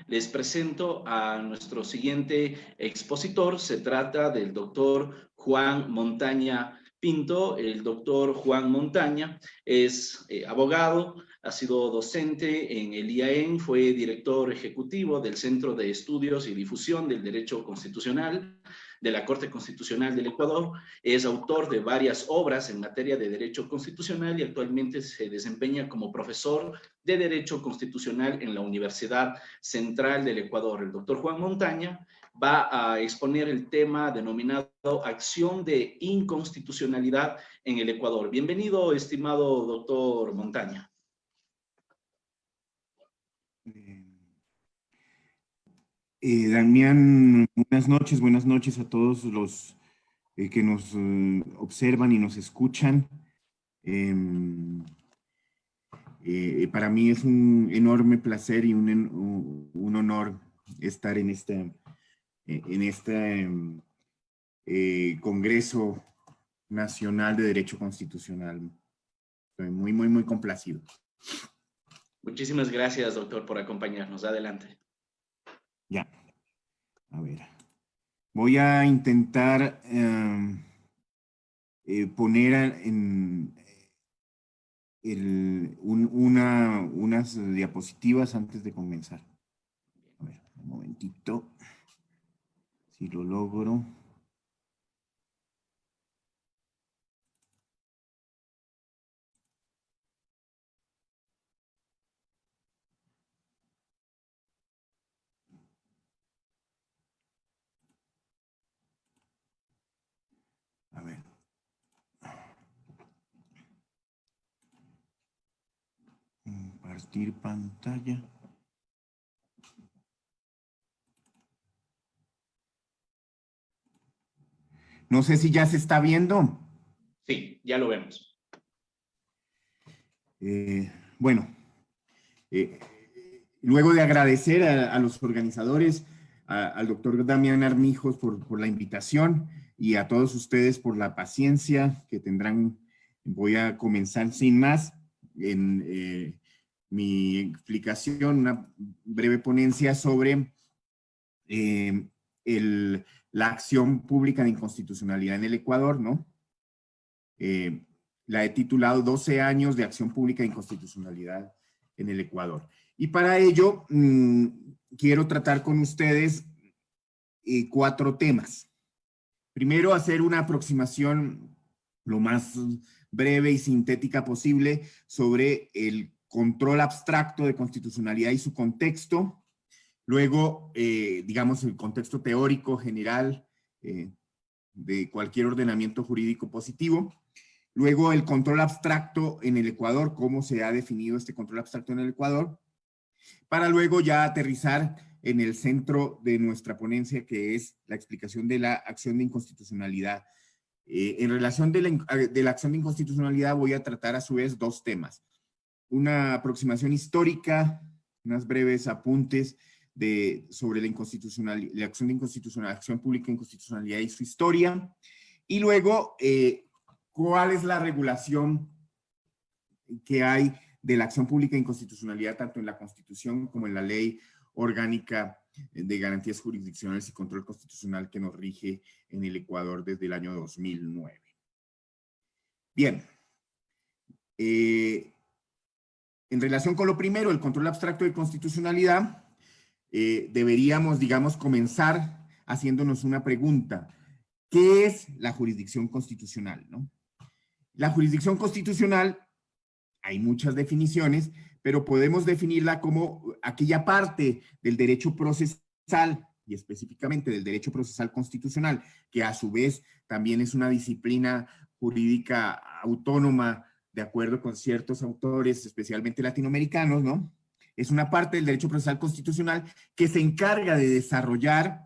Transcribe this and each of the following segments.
Les presento a nuestro siguiente expositor. Se trata del doctor Juan Montaña Pinto. El doctor Juan Montaña es abogado, ha sido docente en el IAEN, fue director ejecutivo del Centro de Estudios y Difusión del Derecho Constitucional de la Corte Constitucional del Ecuador, es autor de varias obras en materia de derecho constitucional y actualmente se desempeña como profesor de Derecho Constitucional en la Universidad Central del Ecuador. El doctor Juan Montaña va a exponer el tema denominado acción de inconstitucionalidad en el Ecuador. Bienvenido, estimado doctor Montaña. Damián, buenas noches a todos los que nos observan y nos escuchan. Para mí es un enorme placer y un honor estar en este Congreso Nacional de Derecho Constitucional. Estoy muy complacido. Muchísimas gracias, doctor, por acompañarnos. Adelante. Ya. A ver. Voy a intentar poner unas diapositivas antes de comenzar. A ver, un momentito. Si lo logro. A ver. Compartir pantalla. No sé si ya se está viendo. Sí, ya lo vemos. Bueno, luego de agradecer a los organizadores, al doctor Damián Armijos por la invitación y a todos ustedes por la paciencia que tendrán, voy a comenzar sin más en mi explicación, una breve ponencia sobre la acción pública de inconstitucionalidad en el Ecuador, ¿no? La he titulado 12 años de acción pública de inconstitucionalidad en el Ecuador. Y para ello quiero tratar con ustedes 4 temas. Primero, hacer una aproximación lo más breve y sintética posible sobre el control abstracto de constitucionalidad y su contexto. Luego, digamos, el contexto teórico general de cualquier ordenamiento jurídico positivo. Luego, el control abstracto en el Ecuador, cómo se ha definido este control abstracto en el Ecuador, para luego ya aterrizar en el centro de nuestra ponencia, que es la explicación de la acción de inconstitucionalidad. En relación de la acción de inconstitucionalidad voy a tratar a su vez 2 temas. Una aproximación histórica, unas breves apuntes sobre la acción de inconstitucionalidad, acción pública de inconstitucionalidad y su historia, y luego cuál es la regulación que hay de la acción pública de inconstitucionalidad tanto en la Constitución como en la Ley Orgánica de Garantías Jurisdiccionales y Control Constitucional que nos rige en el Ecuador desde el año 2009. Bien. En relación con lo primero, el control abstracto de constitucionalidad, deberíamos, digamos, comenzar haciéndonos una pregunta. ¿Qué es la jurisdicción constitucional, no? La jurisdicción constitucional, hay muchas definiciones, pero podemos definirla como aquella parte del derecho procesal, y específicamente del derecho procesal constitucional, que a su vez también es una disciplina jurídica autónoma, de acuerdo con ciertos autores, especialmente latinoamericanos, ¿no? Es una parte del derecho procesal constitucional que se encarga de desarrollar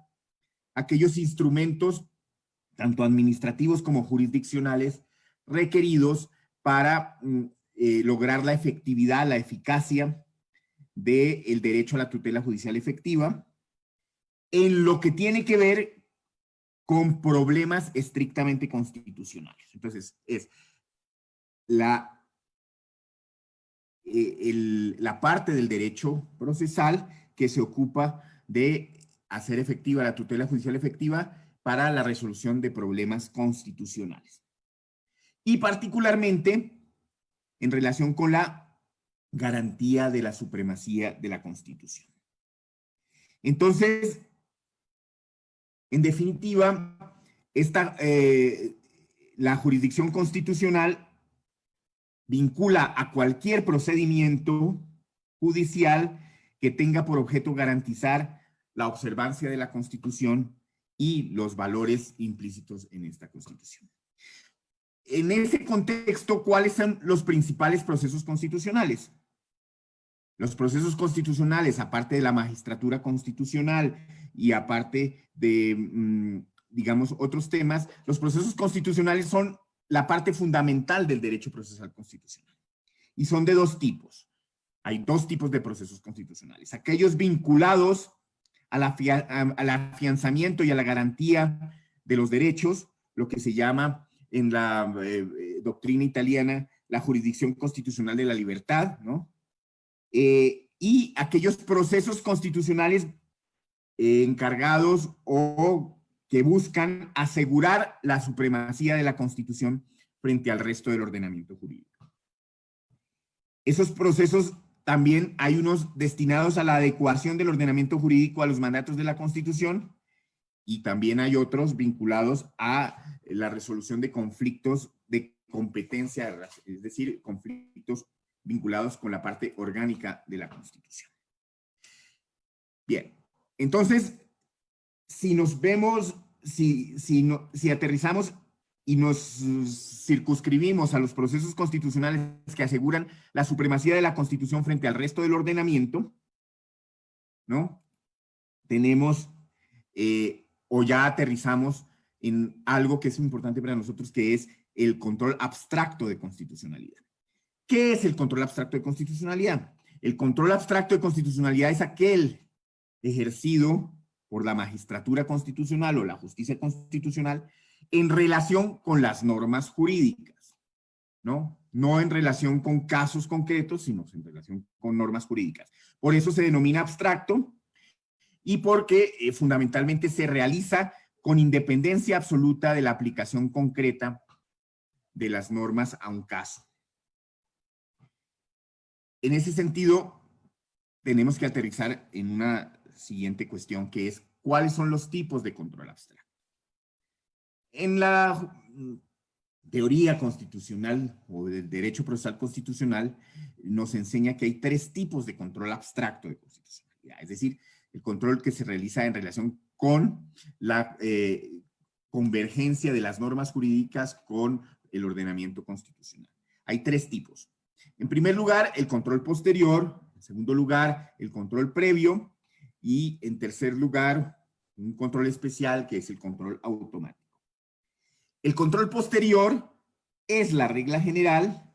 aquellos instrumentos, tanto administrativos como jurisdiccionales, requeridos para lograr la efectividad, la eficacia del derecho a la tutela judicial efectiva, en lo que tiene que ver con problemas estrictamente constitucionales. Entonces, es la parte del derecho procesal que se ocupa de hacer efectiva la tutela judicial efectiva para la resolución de problemas constitucionales. Y particularmente en relación con la garantía de la supremacía de la Constitución. Entonces, en definitiva, la jurisdicción constitucional vincula a cualquier procedimiento judicial que tenga por objeto garantizar la observancia de la Constitución y los valores implícitos en esta Constitución. En ese contexto, ¿cuáles son los principales procesos constitucionales? Los procesos constitucionales, aparte de la magistratura constitucional y aparte de, digamos, otros temas, los procesos constitucionales son la parte fundamental del derecho procesal constitucional. Y son de dos tipos. Hay dos tipos de procesos constitucionales. Aquellos vinculados al afianzamiento y a la garantía de los derechos, lo que se llama en la doctrina italiana la jurisdicción constitucional de la libertad, ¿no? Y aquellos procesos constitucionales encargados o que buscan asegurar la supremacía de la Constitución frente al resto del ordenamiento jurídico. Esos procesos también hay unos destinados a la adecuación del ordenamiento jurídico a los mandatos de la Constitución y también hay otros vinculados a la resolución de conflictos de competencia, es decir, conflictos vinculados con la parte orgánica de la Constitución. Bien, entonces, si nos vemos, si aterrizamos y nos circunscribimos a los procesos constitucionales que aseguran la supremacía de la Constitución frente al resto del ordenamiento, ¿no? Tenemos, o ya aterrizamos en algo que es importante para nosotros, que es el control abstracto de constitucionalidad. ¿Qué es el control abstracto de constitucionalidad? El control abstracto de constitucionalidad es aquel ejercido por la magistratura constitucional o la justicia constitucional en relación con las normas jurídicas, ¿no? No en relación con casos concretos, sino en relación con normas jurídicas. Por eso se denomina abstracto y porque fundamentalmente se realiza con independencia absoluta de la aplicación concreta de las normas a un caso. En ese sentido, tenemos que aterrizar en una siguiente cuestión, que es ¿cuáles son los tipos de control abstracto? En la teoría constitucional o del derecho procesal constitucional nos enseña que hay tres tipos de control abstracto de constitucionalidad, es decir, el control que se realiza en relación con la convergencia de las normas jurídicas con el ordenamiento constitucional. Hay tres tipos. En primer lugar, el control posterior. En segundo lugar, el control previo. Y en tercer lugar, un control especial que es el control automático. El control posterior es la regla general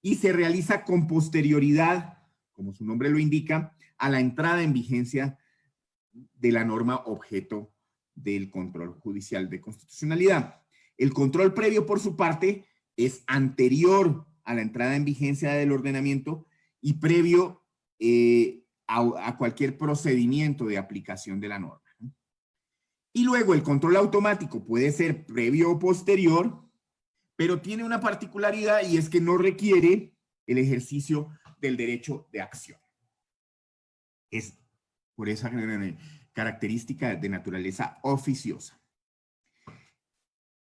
y se realiza con posterioridad, como su nombre lo indica, a la entrada en vigencia de la norma objeto del control judicial de constitucionalidad. El control previo, por su parte, es anterior a la entrada en vigencia del ordenamiento y previo a cualquier procedimiento de aplicación de la norma. Y luego el control automático puede ser previo o posterior, pero tiene una particularidad y es que no requiere el ejercicio del derecho de acción. Es por esa característica de naturaleza oficiosa.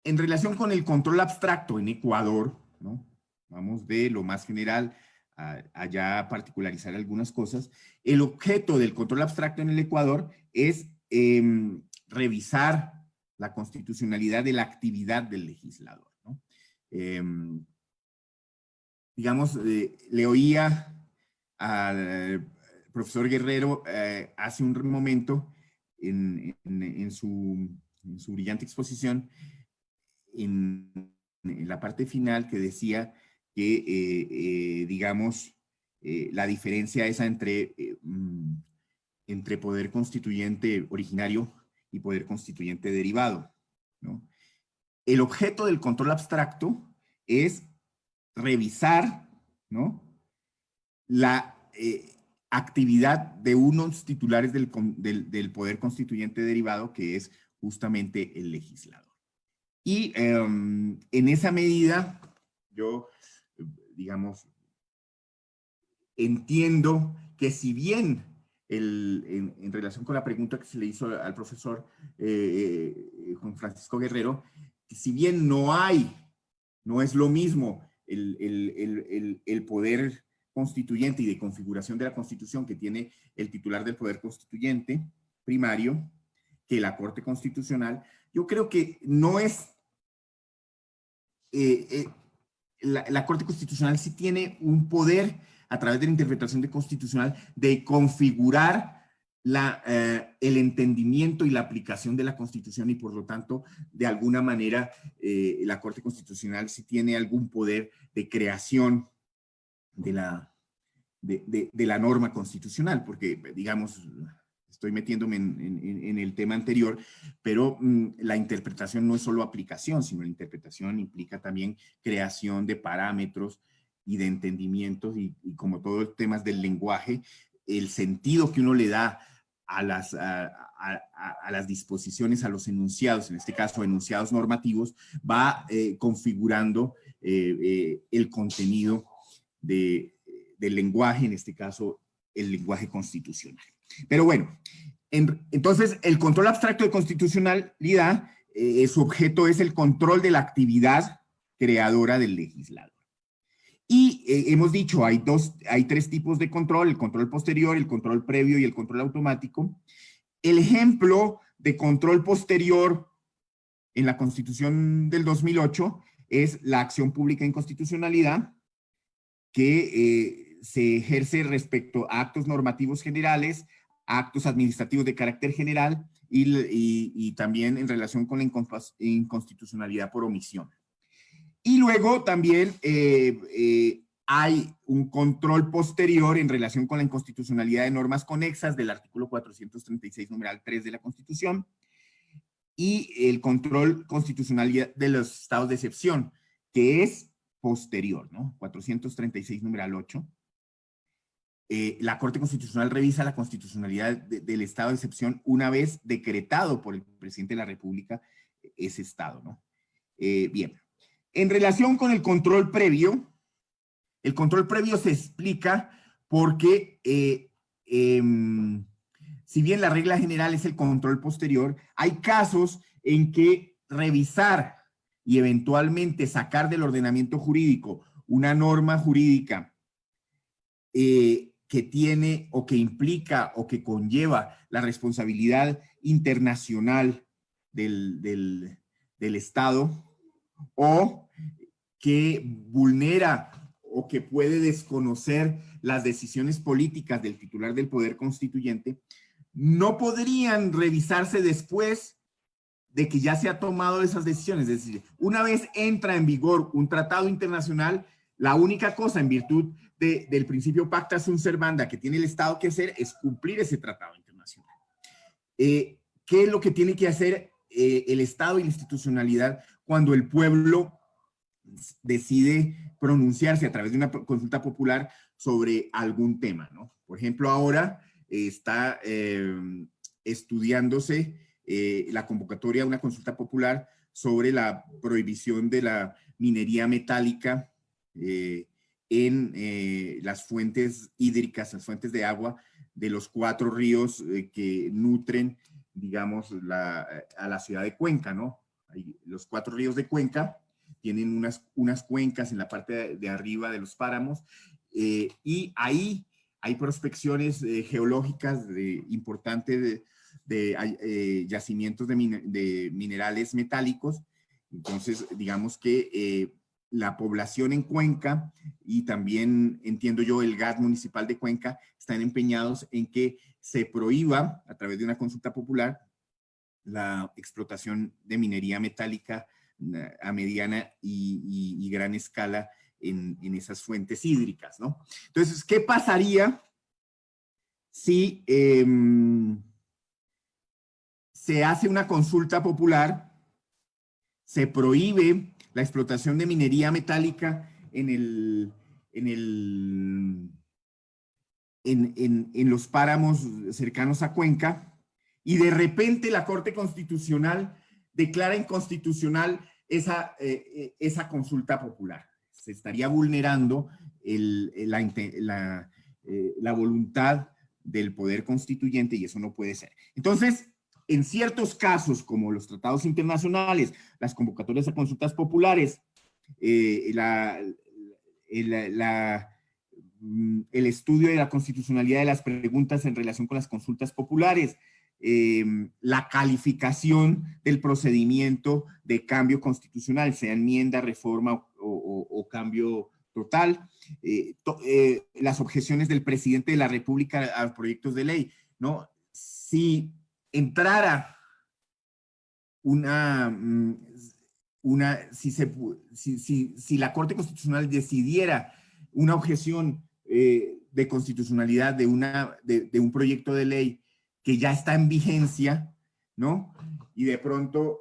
En relación con el control abstracto en Ecuador, ¿no? Vamos de lo más general a ya particularizar algunas cosas. El objeto del control abstracto en el Ecuador es revisar la constitucionalidad de la actividad del legislador, ¿no? Digamos, le oía al profesor Guerrero hace un momento en su brillante exposición en la parte final, que decía que, digamos, la diferencia esa entre poder constituyente originario y poder constituyente derivado, ¿no? El objeto del control abstracto es revisar, ¿no?, actividad de unos titulares del poder constituyente derivado, que es justamente el legislador. Y en esa medida, yo, digamos, entiendo que si bien en relación con la pregunta que se le hizo al profesor Juan Francisco Guerrero, que si bien no es lo mismo el poder constituyente y de configuración de la Constitución que tiene el titular del poder constituyente primario que la Corte Constitucional, yo creo que no es... la Corte Constitucional sí tiene un poder a través de la interpretación de constitucional de configurar el entendimiento y la aplicación de la Constitución y por lo tanto, de alguna manera, la Corte Constitucional sí tiene algún poder de creación de la norma constitucional, porque, digamos, estoy metiéndome en el tema anterior, pero la interpretación no es solo aplicación, sino la interpretación implica también creación de parámetros y de entendimientos y como todos los temas del lenguaje, el sentido que uno le da a las disposiciones, a los enunciados, en este caso enunciados normativos, va configurando el contenido del lenguaje, en este caso el lenguaje constitucional. Pero bueno, entonces el control abstracto de constitucionalidad, su objeto es el control de la actividad creadora del legislador. Y hemos dicho, hay tres tipos de control: el control posterior, el control previo y el control automático. El ejemplo de control posterior en la Constitución del 2008 es la acción pública de inconstitucionalidad, que se ejerce respecto a actos normativos generales, actos administrativos de carácter general y también en relación con la inconstitucionalidad por omisión. Y luego también hay un control posterior en relación con la inconstitucionalidad de normas conexas del artículo 436, numeral 3 de la Constitución, y el control constitucional de los estados de excepción, que es posterior, ¿no? 436, numeral 8. La Corte Constitucional revisa la constitucionalidad del estado de excepción una vez decretado por el presidente de la República ese estado, ¿no? Bien. En relación con el control previo se explica porque si bien la regla general es el control posterior, hay casos en que revisar y eventualmente sacar del ordenamiento jurídico una norma jurídica que tiene o que implica o que conlleva la responsabilidad internacional del Estado, o que vulnera o que puede desconocer las decisiones políticas del titular del poder constituyente, no podrían revisarse después de que ya se ha tomado esas decisiones. Es decir, una vez entra en vigor un tratado internacional, la única cosa en virtud del principio pacta sunt servanda que tiene el Estado que hacer es cumplir ese tratado internacional. ¿Qué es lo que tiene que hacer el Estado y la institucionalidad cuando el pueblo decide pronunciarse a través de una consulta popular sobre algún tema, ¿no? Por ejemplo, ahora está estudiándose la convocatoria a una consulta popular sobre la prohibición de la minería metálica en las fuentes hídricas, las fuentes de agua de los 4 ríos que nutren, digamos, a la ciudad de Cuenca, ¿no? Los 4 ríos de Cuenca tienen unas cuencas en la parte de arriba de los páramos y ahí hay prospecciones geológicas importantes de yacimientos de minerales metálicos. Entonces, digamos que la población en Cuenca y también, entiendo yo, el GAT municipal de Cuenca están empeñados en que se prohíba, a través de una consulta popular, la explotación de minería metálica a mediana y gran escala en esas fuentes hídricas, ¿no? Entonces, ¿qué pasaría si se hace una consulta popular, se prohíbe la explotación de minería metálica en en los páramos cercanos a Cuenca, y de repente la Corte Constitucional declara inconstitucional esa consulta popular. Se estaría vulnerando la voluntad del poder constituyente y eso no puede ser. Entonces, en ciertos casos, como los tratados internacionales, las convocatorias a consultas populares, el estudio de la constitucionalidad de las preguntas en relación con las consultas populares, la calificación del procedimiento de cambio constitucional, sea enmienda, reforma o cambio total, las objeciones del presidente de la República a proyectos de ley, ¿no? Si entrara si la Corte Constitucional decidiera una objeción de constitucionalidad de un proyecto de ley que ya está en vigencia, ¿no? Y de pronto,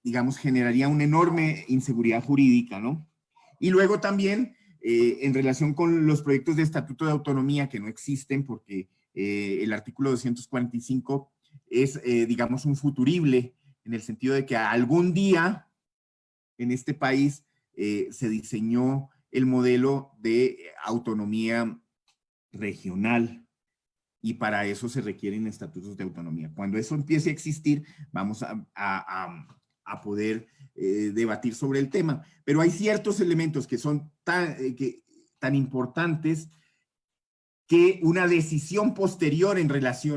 digamos, generaría una enorme inseguridad jurídica, ¿no? Y luego también, en relación con los proyectos de estatuto de autonomía que no existen porque el artículo 245 es, digamos, un futurible, en el sentido de que algún día en este país se diseñó el modelo de autonomía regional y para eso se requieren estatutos de autonomía. Cuando eso empiece a existir, vamos a poder debatir sobre el tema. Pero hay ciertos elementos que son tan importantes que una decisión posterior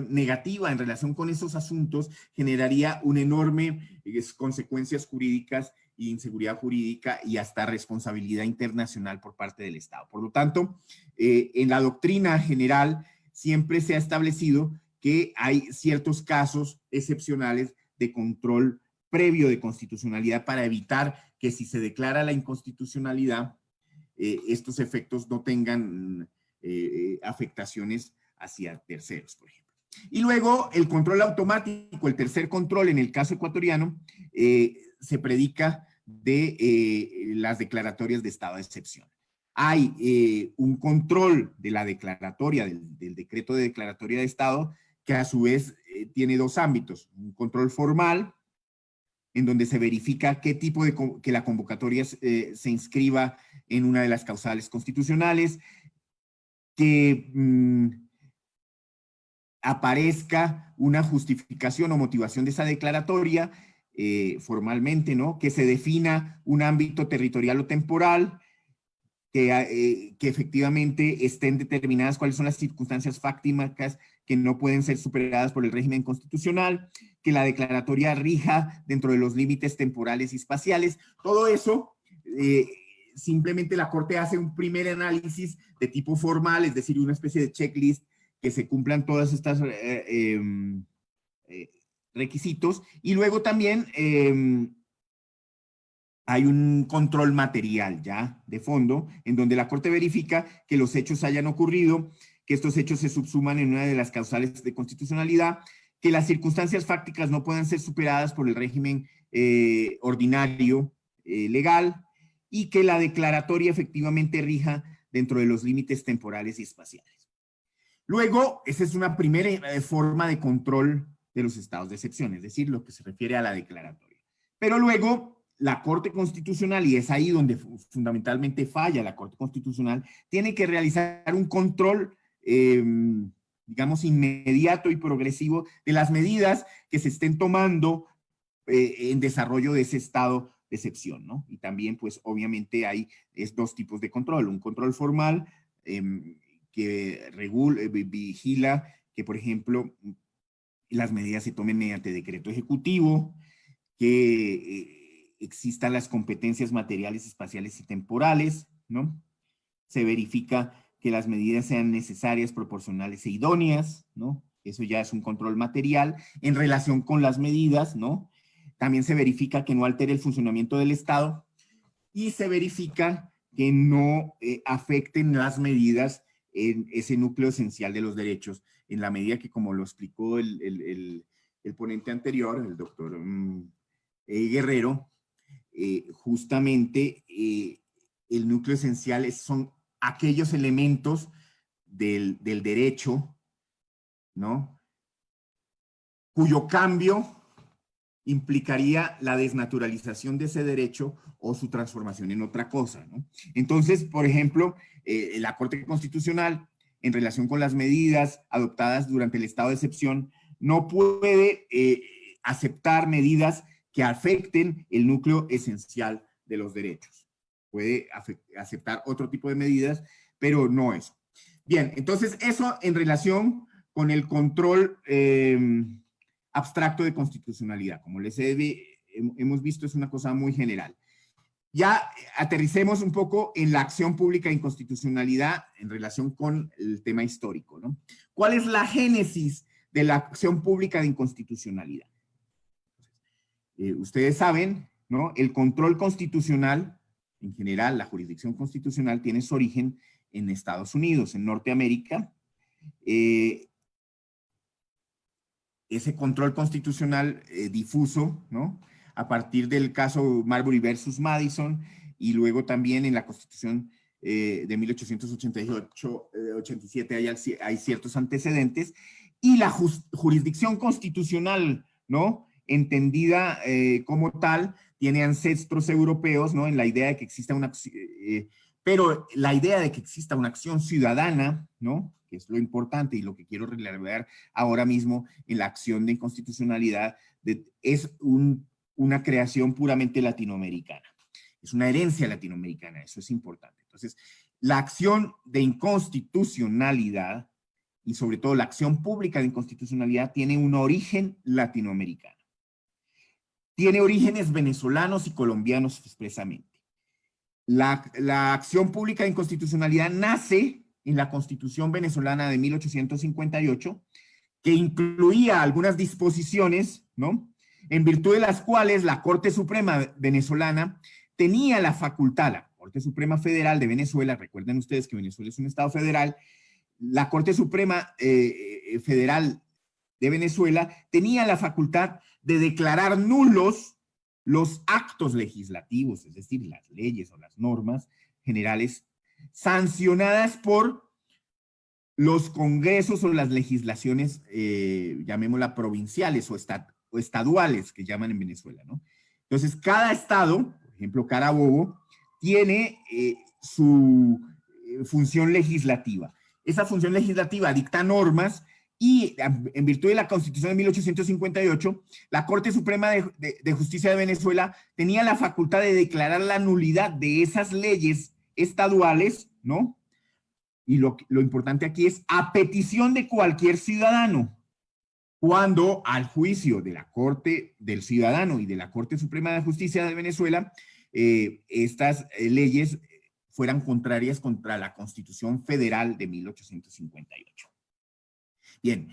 negativa en relación con esos asuntos generaría una enorme consecuencias jurídicas e inseguridad jurídica y hasta responsabilidad internacional por parte del Estado. Por lo tanto, en la doctrina general siempre se ha establecido que hay ciertos casos excepcionales de control previo de constitucionalidad para evitar que si se declara la inconstitucionalidad, estos efectos no tengan afectaciones hacia terceros, por ejemplo. Y luego el control automático, el tercer control en el caso ecuatoriano, se predica de las declaratorias de estado de excepción. Hay un control de la declaratoria, del decreto de declaratoria de estado, que a su vez tiene dos ámbitos, un control formal, en donde se verifica qué tipo que la convocatoria se inscriba en una de las causales constitucionales, que aparezca una justificación o motivación de esa declaratoria formalmente, ¿no? Que se defina un ámbito territorial o temporal, que efectivamente estén determinadas cuáles son las circunstancias fácticas que no pueden ser superadas por el régimen constitucional, que la declaratoria rija dentro de los límites temporales y espaciales. Todo eso, simplemente la Corte hace un primer análisis de tipo formal, es decir, una especie de checklist que se cumplan todas estas requisitos, y luego también hay un control material ya de fondo, en donde la Corte verifica que los hechos hayan ocurrido, que estos hechos se subsuman en una de las causales de constitucionalidad, que las circunstancias fácticas no puedan ser superadas por el régimen ordinario legal, y que la declaratoria efectivamente rija dentro de los límites temporales y espaciales. Luego, esa es una primera forma de control de los estados de excepción, es decir, lo que se refiere a la declaratoria. Pero luego, la Corte Constitucional, y es ahí donde fundamentalmente falla la Corte Constitucional, tiene que realizar un control, digamos, inmediato y progresivo de las medidas que se estén tomando en desarrollo de ese estado de excepción, ¿no? Y también, pues, obviamente hay dos tipos de control, un control formal que vigila que, por ejemplo, las medidas se tomen mediante decreto ejecutivo, que existan las competencias materiales, espaciales y temporales, ¿no? Se verifica que las medidas sean necesarias, proporcionales e idóneas, ¿no? Eso ya es un control material en relación con las medidas, ¿no? También se verifica que no altere el funcionamiento del Estado y se verifica que no afecten las medidas en ese núcleo esencial de los derechos, en la medida que, como lo explicó el ponente anterior, el doctor Guerrero, justamente el núcleo esencial son aquellos elementos del derecho, ¿no? Cuyo cambio implicaría la desnaturalización de ese derecho o su transformación en otra cosa, ¿no? Entonces, por ejemplo, la Corte Constitucional, en relación con las medidas adoptadas durante el estado de excepción, no puede aceptar medidas que afecten el núcleo esencial de los derechos. Puede aceptar otro tipo de medidas, pero no eso. Bien, entonces eso en relación con el control abstracto de constitucionalidad. Como les hemos visto, es una cosa muy general. Ya aterricemos un poco en la acción pública de inconstitucionalidad en relación con el tema histórico, ¿no? ¿Cuál es la génesis de la acción pública de inconstitucionalidad? Ustedes saben, ¿no? El control constitucional, en general, la jurisdicción constitucional tiene su origen en Estados Unidos, en Norteamérica. Ese control constitucional difuso, ¿no? A partir del caso Marbury versus Madison, y luego también en la Constitución de 1888-87 hay ciertos antecedentes, y la jurisdicción constitucional, ¿no? Entendida como tal, tiene ancestros europeos, ¿no? En la idea de que exista una... pero la idea de que exista una acción ciudadana, ¿no? Que es lo importante y lo que quiero relevar ahora mismo en la acción de inconstitucionalidad, es una creación puramente latinoamericana. Es una herencia latinoamericana, eso es importante. Entonces, la acción de inconstitucionalidad y sobre todo la acción pública de inconstitucionalidad tiene un origen latinoamericano. Tiene orígenes venezolanos y colombianos expresamente. La acción pública de inconstitucionalidad nace en la Constitución venezolana de 1858, que incluía algunas disposiciones, ¿no? En virtud de las cuales la Corte Suprema venezolana tenía la facultad, la Corte Suprema Federal de Venezuela, recuerden ustedes que Venezuela es un estado federal, la Corte Suprema Federal de Venezuela tenía la facultad de declarar nulos los actos legislativos, es decir, las leyes o las normas generales sancionadas por los congresos o las legislaciones, llamémosla provinciales o estaduales, que llaman en Venezuela, ¿no? Entonces, cada estado, por ejemplo, Carabobo, tiene su función legislativa. Esa función legislativa dicta normas y en virtud de la Constitución de 1858, la Corte Suprema de Justicia de Venezuela tenía la facultad de declarar la nulidad de esas leyes estaduales, ¿no? Y lo importante aquí es a petición de cualquier ciudadano, cuando al juicio de la Corte del Ciudadano y de la Corte Suprema de Justicia de Venezuela, estas leyes fueran contrarias contra la Constitución Federal de 1858. Bien,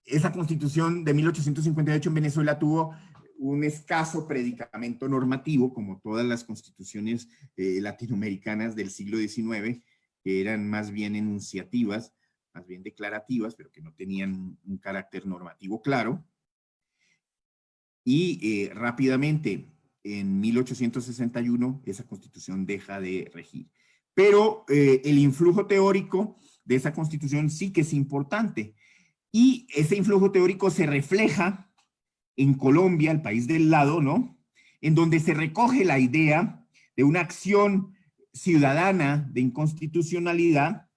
esa Constitución de 1858 en Venezuela tuvo un escaso predicamento normativo, como todas las constituciones latinoamericanas del siglo XIX, que eran más bien enunciativas, más bien declarativas, pero que no tenían un carácter normativo claro. Y rápidamente, en 1861, esa constitución deja de regir. Pero el influjo teórico de esa constitución sí que es importante. Y ese influjo teórico se refleja en Colombia, el país del lado, ¿no? En donde se recoge la idea de una acción ciudadana de inconstitucionalidad,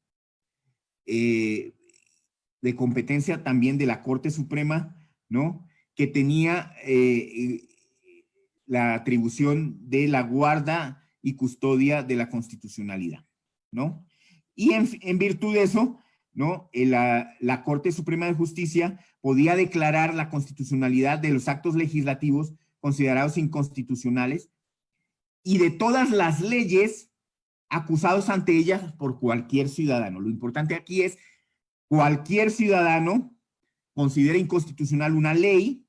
de competencia también de la Corte Suprema, ¿no? Que tenía la atribución de la guarda y custodia de la constitucionalidad, ¿no? Y en virtud de eso, ¿no? La Corte Suprema de Justicia podía declarar la constitucionalidad de los actos legislativos considerados inconstitucionales y de todas las leyes acusados ante ellas por cualquier ciudadano. Lo importante aquí es cualquier ciudadano considera inconstitucional una ley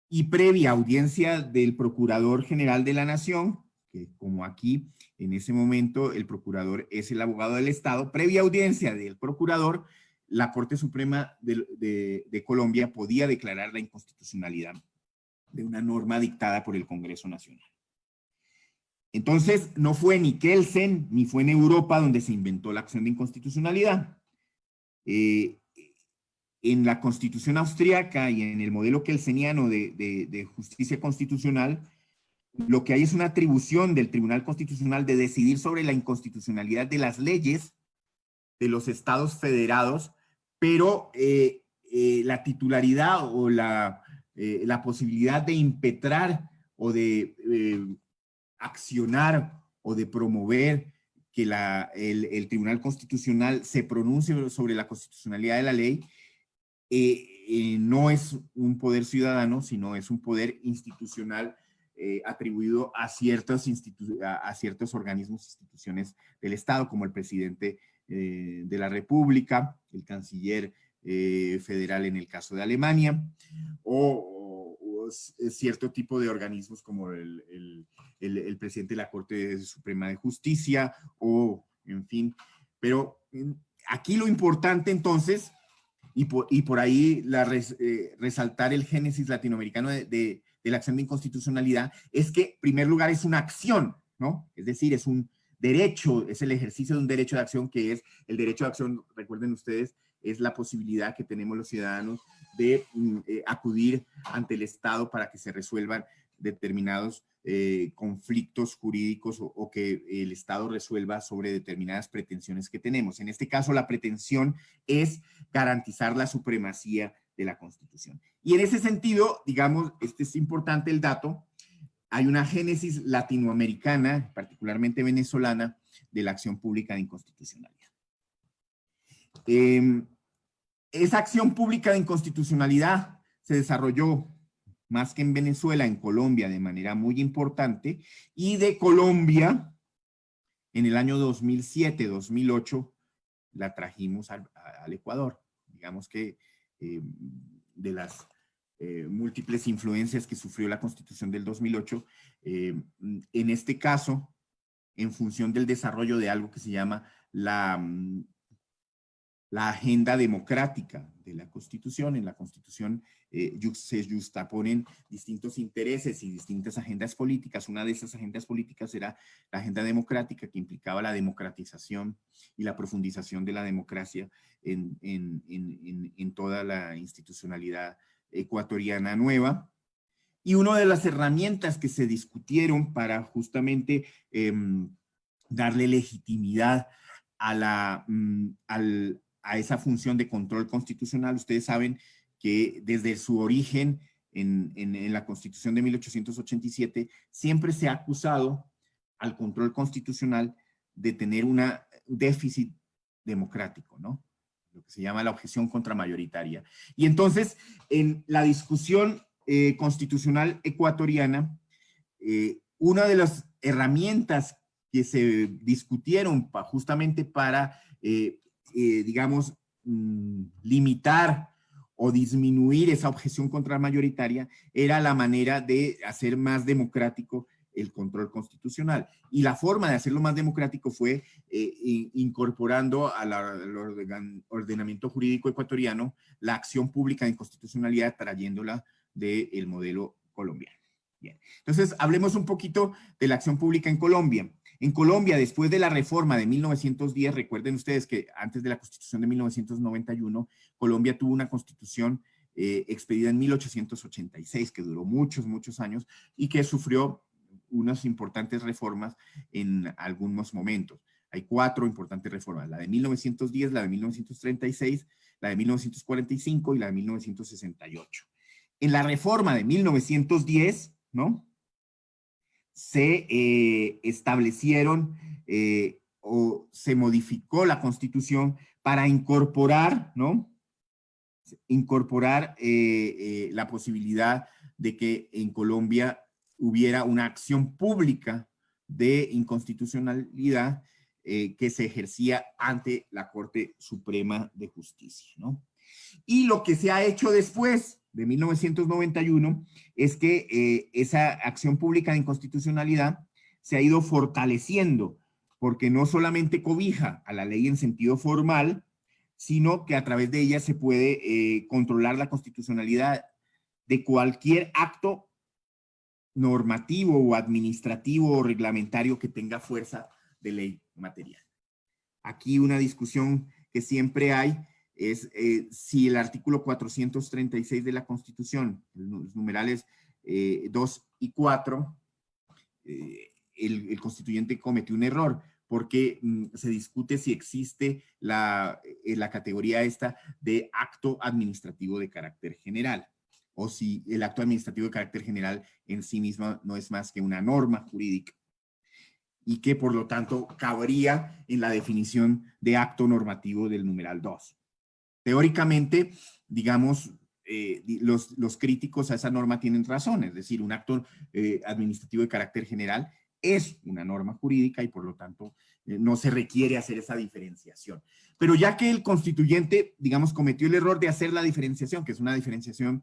y previa audiencia del Procurador General de la Nación, que como aquí en ese momento el procurador es el abogado del Estado, previa audiencia del procurador, la Corte Suprema de Colombia podía declarar la inconstitucionalidad de una norma dictada por el Congreso Nacional. Entonces, no fue ni Kelsen ni fue en Europa donde se inventó la acción de inconstitucionalidad. En la Constitución austriaca y en el modelo kelseniano de justicia constitucional, lo que hay es una atribución del Tribunal Constitucional de decidir sobre la inconstitucionalidad de las leyes de los estados federados, pero la titularidad o la posibilidad de impetrar o de accionar o de promover que el Tribunal Constitucional se pronuncie sobre la constitucionalidad de la ley, no es un poder ciudadano, sino es un poder institucional atribuido a ciertos organismos, instituciones del Estado, como el presidente de la República, el canciller federal en el caso de Alemania, o cierto tipo de organismos como el presidente de la Corte Suprema de Justicia, o en fin. Pero aquí lo importante entonces, y por ahí resaltar el génesis latinoamericano de la acción de inconstitucionalidad, es que en primer lugar es una acción, ¿no? Es decir, es un derecho, es el ejercicio de un derecho de acción, que es el derecho de acción, recuerden ustedes, es la posibilidad que tenemos los ciudadanos de acudir ante el Estado para que se resuelvan determinados conflictos jurídicos o que el Estado resuelva sobre determinadas pretensiones que tenemos. En este caso, la pretensión es garantizar la supremacía de la Constitución. Y en ese sentido, digamos, este es importante el dato, hay una génesis latinoamericana, particularmente venezolana, de la acción pública de inconstitucionalidad. Esa acción pública de inconstitucionalidad se desarrolló más que en Venezuela, en Colombia de manera muy importante, y de Colombia, en el año 2007-2008, la trajimos al Ecuador. Digamos que de las múltiples influencias que sufrió la Constitución del 2008, en este caso, en función del desarrollo de algo que se llama la agenda democrática de la Constitución. En la Constitución se justaponen distintos intereses y distintas agendas políticas. Una de esas agendas políticas era la agenda democrática, que implicaba la democratización y la profundización de la democracia en toda la institucionalidad ecuatoriana nueva. Y una de las herramientas que se discutieron para justamente darle legitimidad a esa función de control constitucional. Ustedes saben que desde su origen en la Constitución de 1887 siempre se ha acusado al control constitucional de tener un déficit democrático, ¿no? Lo que se llama la objeción contramayoritaria. Y entonces, en la discusión constitucional ecuatoriana, una de las herramientas que se discutieron justamente para digamos, limitar o disminuir esa objeción contramayoritaria era la manera de hacer más democrático el control constitucional. Y la forma de hacerlo más democrático fue incorporando al ordenamiento jurídico ecuatoriano la acción pública de inconstitucionalidad, trayéndola del modelo colombiano. Bien. Entonces, hablemos un poquito de la acción pública en Colombia. En Colombia, después de la reforma de 1910, recuerden ustedes que antes de la Constitución de 1991, Colombia tuvo una constitución expedida en 1886, que duró muchos, muchos años y que sufrió unas importantes reformas en algunos momentos. Hay 4 importantes reformas: la de 1910, la de 1936, la de 1945 y la de 1968. En la reforma de 1910, ¿no?, se establecieron o se modificó la Constitución para incorporar, ¿no?, incorporar la posibilidad de que en Colombia hubiera una acción pública de inconstitucionalidad que se ejercía ante la Corte Suprema de Justicia, ¿no? Y lo que se ha hecho después de 1991 es que esa acción pública de inconstitucionalidad se ha ido fortaleciendo, porque no solamente cobija a la ley en sentido formal, sino que a través de ella se puede controlar la constitucionalidad de cualquier acto normativo o administrativo o reglamentario que tenga fuerza de ley material. Aquí una discusión que siempre hay es si el artículo 436 de la Constitución, los numerales 2 y 4, el constituyente cometió un error, porque se discute si existe la categoría esta de acto administrativo de carácter general, o si el acto administrativo de carácter general en sí mismo no es más que una norma jurídica, y que por lo tanto cabría en la definición de acto normativo del numeral 2. Teóricamente, digamos, los críticos a esa norma tienen razón, es decir, un acto administrativo de carácter general es una norma jurídica y por lo tanto no se requiere hacer esa diferenciación. Pero ya que el constituyente, digamos, cometió el error de hacer la diferenciación, que es una diferenciación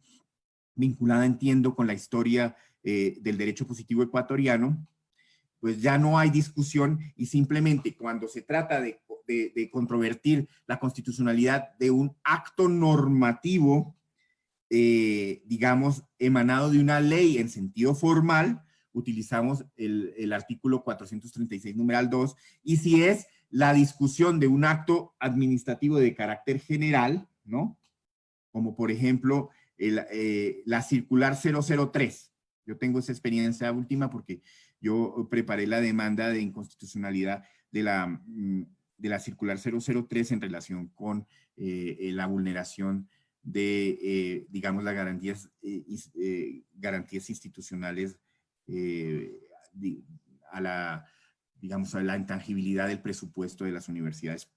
vinculada, entiendo, con la historia del derecho positivo ecuatoriano, pues ya no hay discusión y simplemente cuando se trata de controvertir la constitucionalidad de un acto normativo, digamos, emanado de una ley en sentido formal, utilizamos el artículo 436, numeral 2, y si es la discusión de un acto administrativo de carácter general, ¿no? Como por ejemplo, la circular 003. Yo tengo esa experiencia última porque yo preparé la demanda de inconstitucionalidad de la circular 003 en relación con la vulneración de, digamos, las garantías institucionales digamos, a la intangibilidad del presupuesto de las universidades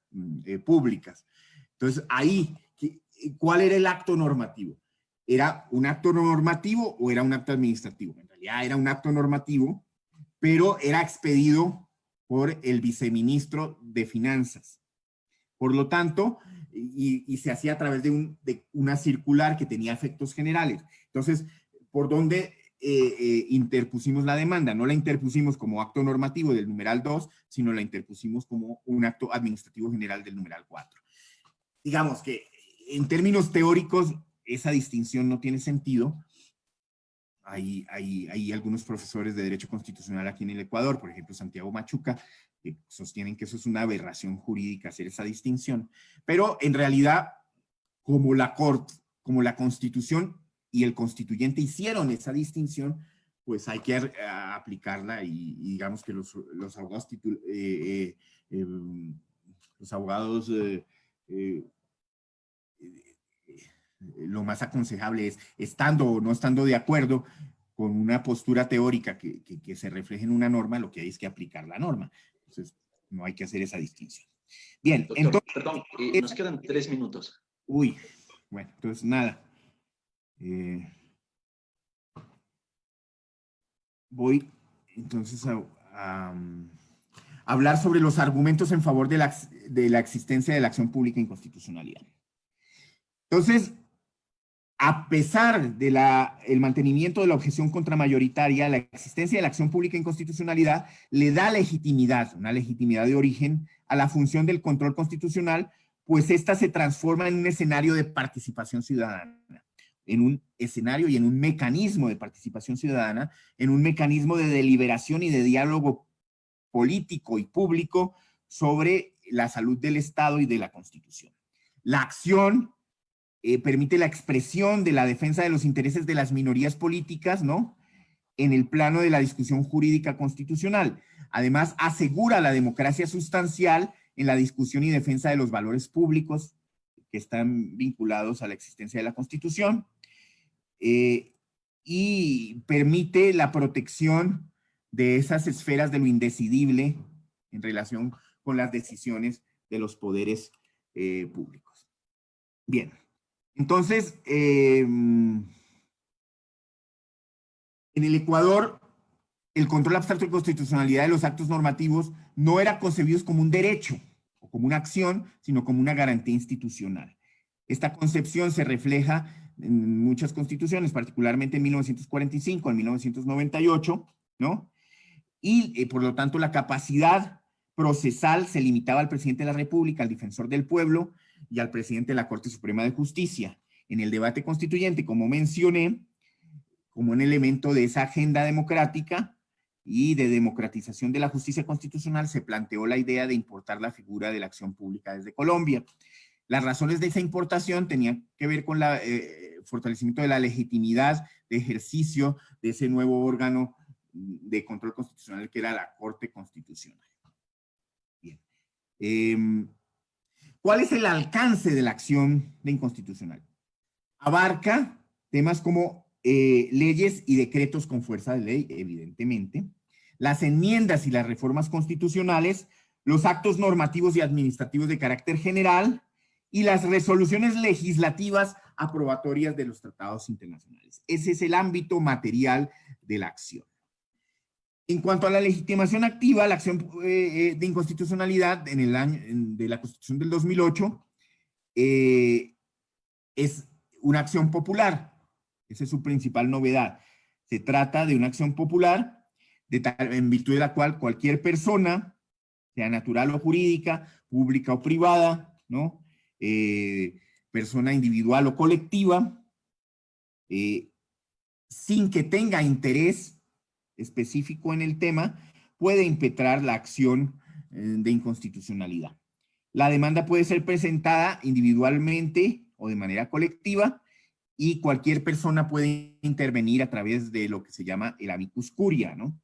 públicas. Entonces, ahí, ¿cuál era el acto normativo? ¿Era un acto normativo o era un acto administrativo? En realidad era un acto normativo, pero era expedido por el viceministro de Finanzas. Por lo tanto, y se hacía a través de una circular que tenía efectos generales. Entonces, ¿por dónde interpusimos la demanda? No la interpusimos como acto normativo del numeral 2, sino la interpusimos como un acto administrativo general del numeral 4. Digamos que en términos teóricos esa distinción no tiene sentido. Hay algunos profesores de Derecho Constitucional aquí en el Ecuador, por ejemplo Santiago Machuca, que sostienen que eso es una aberración jurídica hacer esa distinción, pero en realidad como la Corte, como la Constitución y el constituyente hicieron esa distinción, pues hay que aplicarla y digamos que los abogados lo más aconsejable es, estando o no estando de acuerdo con una postura teórica que se refleje en una norma, lo que hay es que aplicar la norma. Entonces, no hay que hacer esa distinción. Bien, doctor, entonces... perdón, nos quedan 3 minutos. Uy, bueno, entonces nada. Voy entonces a hablar sobre los argumentos en favor de la existencia de la acción pública e inconstitucionalidad. Entonces, a pesar del mantenimiento de la objeción contramayoritaria, la existencia de la acción pública e inconstitucionalidad le da legitimidad, una legitimidad de origen, a la función del control constitucional, pues ésta se transforma en un escenario de participación ciudadana, en un escenario y en un mecanismo de participación ciudadana, en un mecanismo de deliberación y de diálogo político y público sobre la salud del Estado y de la Constitución. La acción permite la expresión de la defensa de los intereses de las minorías políticas, ¿no?, en el plano de la discusión jurídica constitucional. Además, asegura la democracia sustancial en la discusión y defensa de los valores públicos que están vinculados a la existencia de la Constitución, y permite la protección de esas esferas de lo indecidible en relación con las decisiones de los poderes públicos. Bien. Entonces, en el Ecuador, el control abstracto de constitucionalidad de los actos normativos no era concebido como un derecho o como una acción, sino como una garantía institucional. Esta concepción se refleja en muchas constituciones, particularmente en 1945, en 1998, ¿no? Y por lo tanto la capacidad procesal se limitaba al presidente de la República, al defensor del pueblo y al presidente de la Corte Suprema de Justicia. En el debate constituyente, como mencioné, como un elemento de esa agenda democrática y de democratización de la justicia constitucional, se planteó la idea de importar la figura de la acción pública desde Colombia. Las razones de esa importación tenían que ver con el fortalecimiento de la legitimidad de ejercicio de ese nuevo órgano de control constitucional que era la Corte Constitucional. Bien. ¿Cuál es el alcance de la acción de inconstitucional? Abarca temas como leyes y decretos con fuerza de ley, evidentemente, las enmiendas y las reformas constitucionales, los actos normativos y administrativos de carácter general y las resoluciones legislativas aprobatorias de los tratados internacionales. Ese es el ámbito material de la acción. En cuanto a la legitimación activa, la acción de inconstitucionalidad en el año de la Constitución del 2008 es una acción popular. Esa es su principal novedad. Se trata de una acción popular en virtud de la cual cualquier persona, sea natural o jurídica, pública o privada, ¿no? Persona individual o colectiva, sin que tenga interés específico en el tema, puede impetrar la acción de inconstitucionalidad. La demanda puede ser presentada individualmente o de manera colectiva y cualquier persona puede intervenir a través de lo que se llama el amicus curia, ¿no?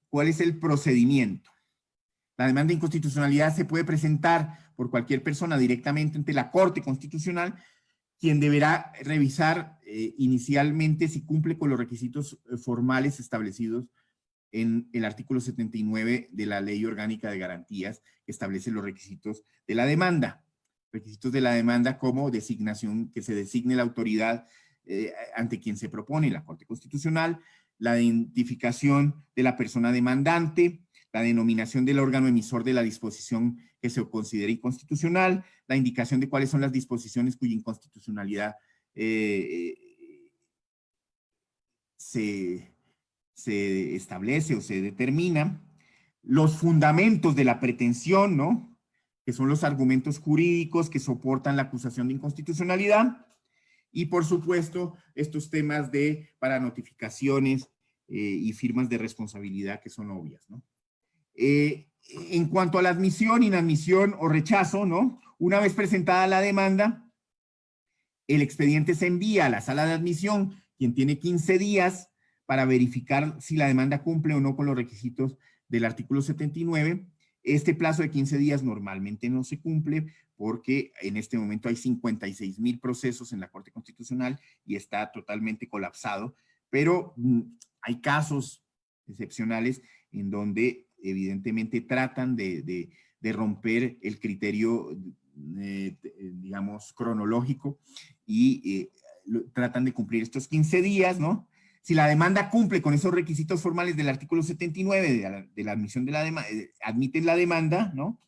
¿Cuál es el procedimiento? La demanda de inconstitucionalidad se puede presentar por cualquier persona directamente ante la Corte Constitucional, quien deberá revisar inicialmente si cumple con los requisitos formales establecidos en el artículo 79 de la Ley Orgánica de Garantías, que establece los requisitos de la demanda. Requisitos de la demanda como designación, que se designe la autoridad ante quien se propone, la Corte Constitucional, la identificación de la persona demandante, la denominación del órgano emisor de la disposición que se considere inconstitucional, la indicación de cuáles son las disposiciones cuya inconstitucionalidad se establece o se determina, los fundamentos de la pretensión, ¿no? Que son los argumentos jurídicos que soportan la acusación de inconstitucionalidad, y por supuesto estos temas para notificaciones y firmas de responsabilidad que son obvias, ¿no? En cuanto a la admisión, inadmisión o rechazo, ¿no? Una vez presentada la demanda, el expediente se envía a la sala de admisión, quien tiene 15 días para verificar si la demanda cumple o no con los requisitos del artículo 79. Este plazo de 15 días normalmente no se cumple porque en este momento hay 56,000 procesos en la Corte Constitucional y está totalmente colapsado, pero hay casos excepcionales en donde evidentemente tratan de romper el criterio, digamos, cronológico y tratan de cumplir estos 15 días, ¿no? Si la demanda cumple con esos requisitos formales del artículo 79 de la admisión de la demanda, admiten la demanda, ¿no?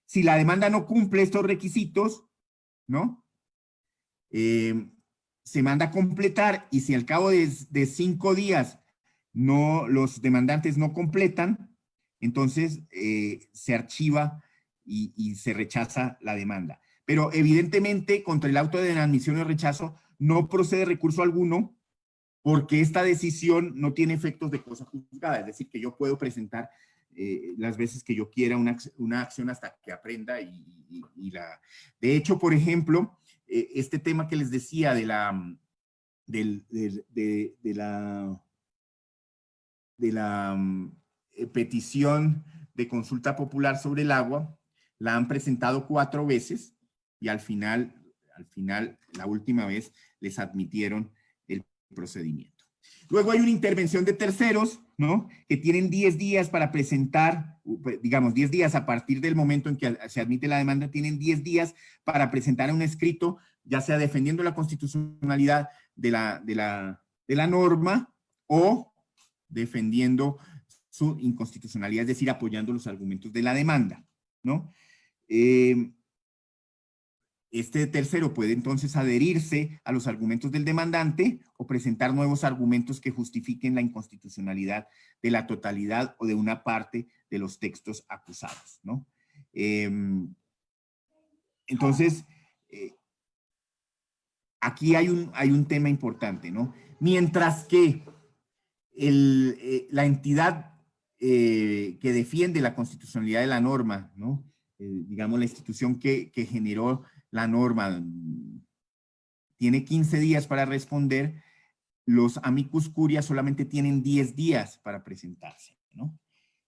Si la demanda no cumple estos requisitos, ¿no? Se manda a completar, y si al cabo de 5 días los demandantes no completan, entonces se archiva y se rechaza la demanda. Pero evidentemente contra el auto de inadmisión o rechazo no procede recurso alguno, porque esta decisión no tiene efectos de cosa juzgada, es decir, que yo puedo presentar las veces que yo quiera una acción hasta que aprenda De hecho, por ejemplo, este tema que les decía de la petición de consulta popular sobre el agua, la han presentado 4 veces y al final, la última vez, les admitieron el procedimiento. Luego hay una intervención de terceros, ¿no? Que tienen 10 días para presentar, digamos, 10 días a partir del momento en que se admite la demanda, tienen 10 días para presentar un escrito, ya sea defendiendo la constitucionalidad de la norma o defendiendo su inconstitucionalidad, es decir, apoyando los argumentos de la demanda, ¿no? Este tercero puede entonces adherirse a los argumentos del demandante o presentar nuevos argumentos que justifiquen la inconstitucionalidad de la totalidad o de una parte de los textos acusados, ¿no? Entonces, aquí hay un tema importante, ¿no? Mientras que la entidad que defiende la constitucionalidad de la norma, ¿no? digamos, la institución que generó la norma tiene 15 días para responder, los amicus curiae solamente tienen 10 días para presentarse, ¿no?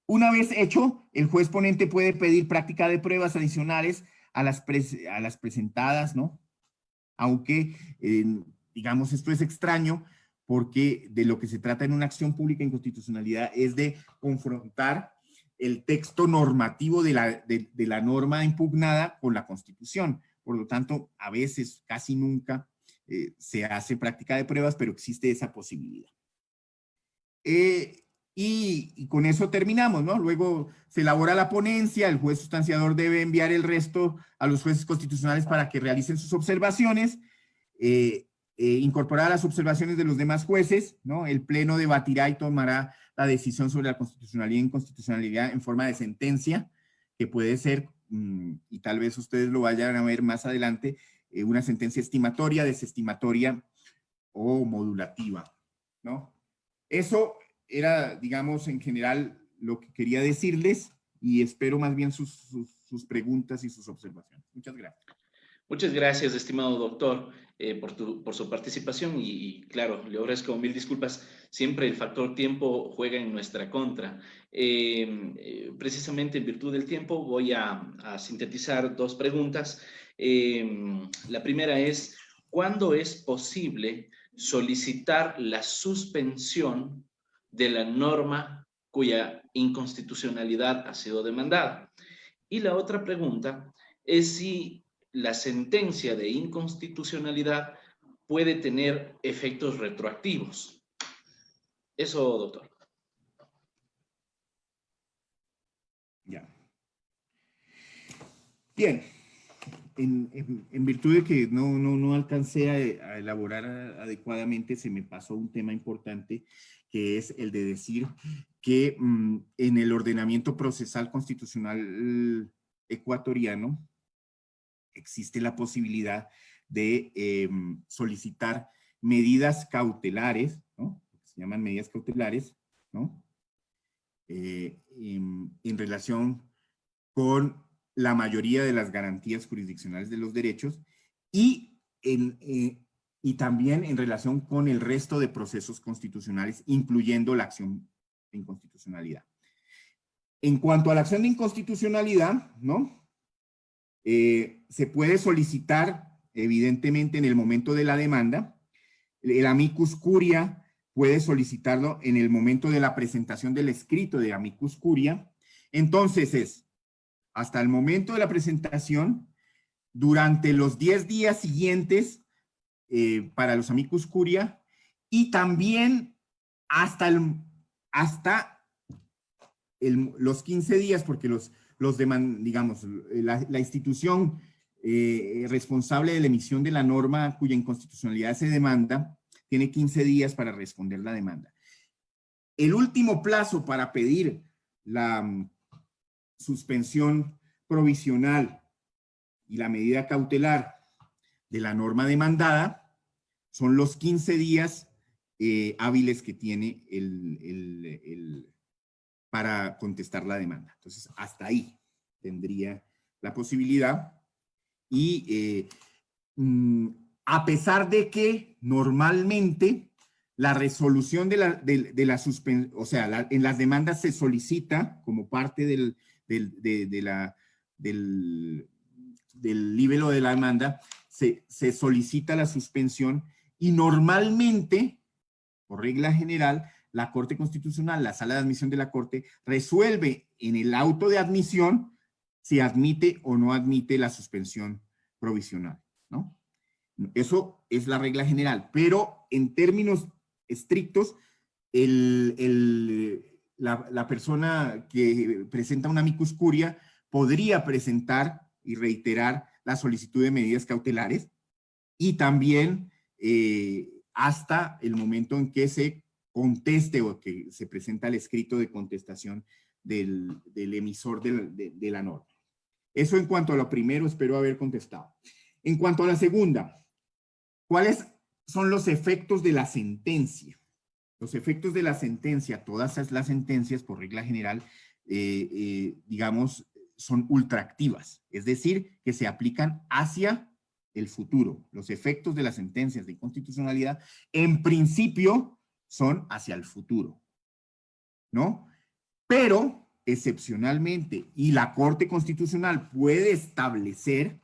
Una vez hecho, el juez ponente puede pedir práctica de pruebas adicionales a las presentadas, ¿no? Aunque, digamos, esto es extraño porque de lo que se trata en una acción pública de inconstitucionalidad es de confrontar el texto normativo de la norma impugnada con la Constitución. Por lo tanto, a veces, casi nunca, se hace práctica de pruebas, pero existe esa posibilidad. Y con eso terminamos, ¿no? Luego se elabora la ponencia, el juez sustanciador debe enviar el resto a los jueces constitucionales para que realicen sus observaciones, incorporar las observaciones de los demás jueces, ¿no? El pleno debatirá y tomará la decisión sobre la constitucionalidad e inconstitucionalidad en forma de sentencia, que puede ser, y tal vez ustedes lo vayan a ver más adelante, una sentencia estimatoria, desestimatoria o modulativa, ¿no? Eso era, digamos, en general lo que quería decirles y espero más bien sus preguntas y sus observaciones. Muchas gracias. Muchas gracias, estimado doctor, por su participación y, claro, le ofrezco mil disculpas. Siempre el factor tiempo juega en nuestra contra. Precisamente en virtud del tiempo voy a sintetizar dos preguntas. La primera es, ¿cuándo es posible solicitar la suspensión de la norma cuya inconstitucionalidad ha sido demandada? Y la otra pregunta es si la sentencia de inconstitucionalidad puede tener efectos retroactivos. Eso, doctor. Ya. Bien. En virtud de que no alcancé a elaborar adecuadamente, se me pasó un tema importante, que es el de decir que en el ordenamiento procesal constitucional ecuatoriano existe la posibilidad de solicitar medidas cautelares, ¿no? Se llaman medidas cautelares, ¿no? En relación con la mayoría de las garantías jurisdiccionales de los derechos y también en relación con el resto de procesos constitucionales, incluyendo la acción de inconstitucionalidad. En cuanto a la acción de inconstitucionalidad, ¿no? Se puede solicitar, evidentemente, en el momento de la demanda. El amicus curiae puede solicitarlo en el momento de la presentación del escrito de amicus curiae. Entonces es hasta el momento de la presentación, durante los 10 días siguientes para los amicus curiae y también hasta los 15 días, porque digamos, la institución responsable de la emisión de la norma cuya inconstitucionalidad se demanda, tiene 15 días para responder la demanda. El último plazo para pedir la suspensión provisional y la medida cautelar de la norma demandada son los 15 días hábiles que tiene para contestar la demanda. Entonces, hasta ahí tendría la posibilidad. Y a pesar de que normalmente la resolución de la suspensión, o sea, en las demandas se solicita como parte del libelo de la demanda, se solicita la suspensión y normalmente, por regla general, la Corte Constitucional, la Sala de Admisión de la Corte, resuelve en el auto de admisión si admite o no admite la suspensión provisional, ¿no? Eso es la regla general, pero en términos estrictos, la persona que presenta una amicus curiae podría presentar y reiterar la solicitud de medidas cautelares y también hasta el momento en que se conteste o que se presenta el escrito de contestación del emisor de la norma. Eso en cuanto a lo primero, espero haber contestado. En cuanto a la segunda, ¿cuáles son los efectos de la sentencia? Los efectos de la sentencia, todas las sentencias, por regla general, digamos, son ultraactivas, es decir, que se aplican hacia el futuro. Los efectos de las sentencias de inconstitucionalidad, en principio, son hacia el futuro, ¿no? Pero, excepcionalmente, y la Corte Constitucional puede establecer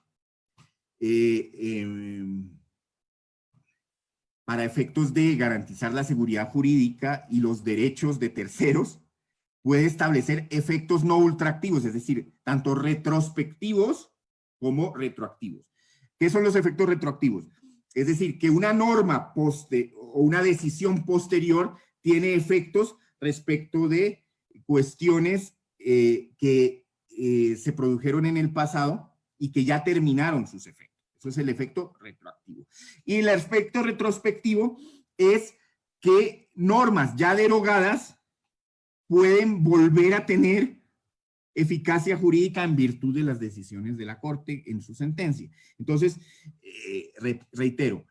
para efectos de garantizar la seguridad jurídica y los derechos de terceros, puede establecer efectos no ultraactivos, es decir, tanto retrospectivos como retroactivos. ¿Qué son los efectos retroactivos? Es decir, que una norma o una decisión posterior tiene efectos respecto de cuestiones que se produjeron en el pasado y que ya terminaron sus efectos. Eso es el efecto retroactivo. Y el efecto retrospectivo es que normas ya derogadas pueden volver a tener eficacia jurídica en virtud de las decisiones de la Corte en su sentencia. Entonces, reitero,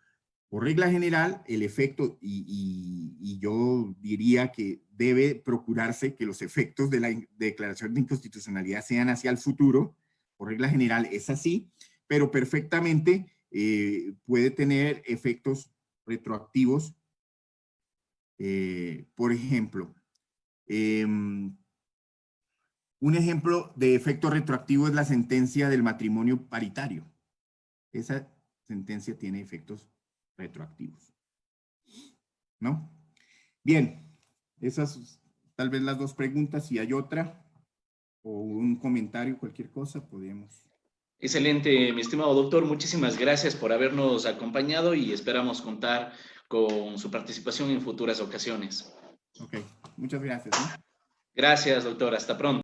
por regla general, el efecto, y yo diría que debe procurarse que los efectos de la declaración de inconstitucionalidad sean hacia el futuro. Por regla general es así, pero perfectamente puede tener efectos retroactivos. Por ejemplo, un ejemplo de efecto retroactivo es la sentencia del matrimonio paritario. Esa sentencia tiene efectos retroactivos, ¿no? Bien, esas tal vez las dos preguntas. Si hay otra o un comentario, cualquier cosa, podemos. Excelente, mi estimado doctor. Muchísimas gracias por habernos acompañado y esperamos contar con su participación en futuras ocasiones. Ok, muchas gracias, ¿no? Gracias, doctor. Hasta pronto.